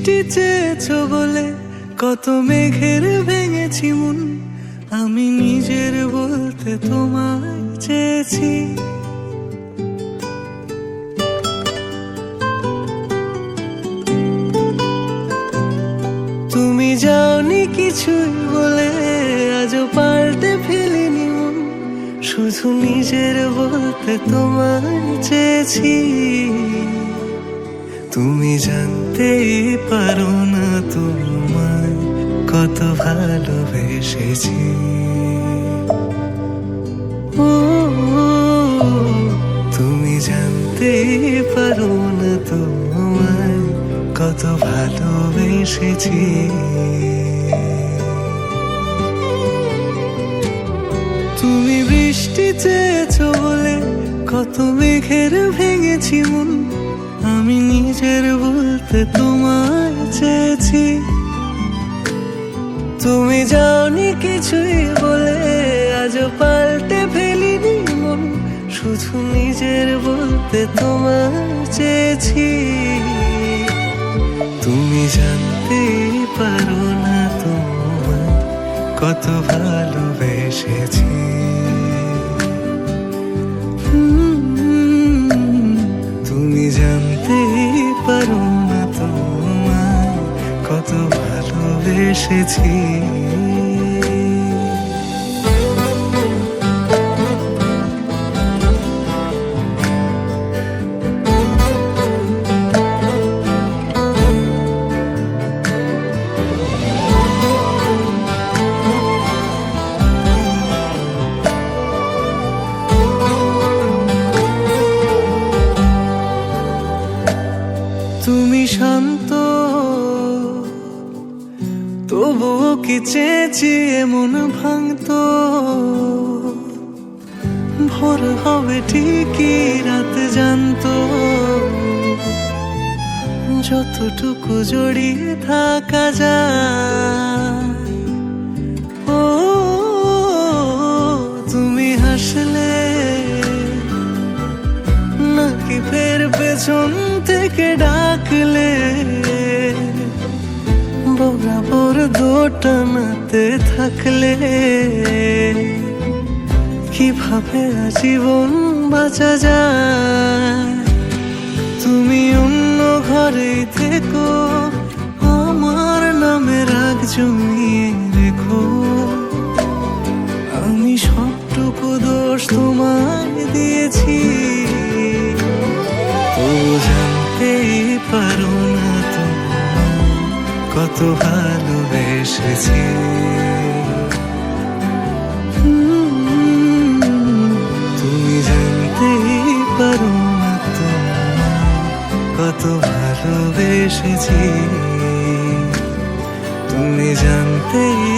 বৃষ্টি চেয়েছো বলে কত মেঘের ভেঙেছি মন, আমি নিজের বলতে তোমায় চেয়েছি। তুমি যাওনি কিছুই বলে আজও পাল্টে ফেলিনি মন, শুধু নিজের বলতে তোমায় চেয়েছি। তুমি জানতেই পারো না তোমায় কত ভালোবেসেছি। ও তুমি জানতেই পারো না তোমায় কত ভালোবেসেছি। তুমি বৃষ্টি চেয়েছো বলে কত মেঘের ভেঙেছি মন, আমি নিজের বলতে তোমায় চেয়েছি। তুমি যাওনি কিছুই বলে আজও পাল্টে ফেলিনি মন, শুধু নিজের বলতে তোমায় চেয়েছি। তুমি জানতেই পারো না তোমায় কত ভালোবেসেছি। তুমি জানতেই পারো না তোমায় কত ভালোবেসেছি। তুমি শান্ত তবুও কি চেয়েছি মন ভাঙতো, ভোর হবে ঠিকই রাত জানতো, যতটুকু জড়িয়ে থাকা যায়। ও তুমি হাসলে নাকি ফের পেছন থেকে ডাকলে, বরাবর দোটানাতে থাকলে কিভাবে আজীবন বাঁচা যায়। তুমি অন্য ঘরে থেকো, আমার নামে রাগ জমিয়ে রেখো, আমি সবটুকু দোষ তোমায় দিয়েছি। ও জানতেই পারো না তোমায় কত ভালোবেসেছি। তুমি জানতেই পারো না তোমায় কত ভালোবেসেছি। তুমি জানতেই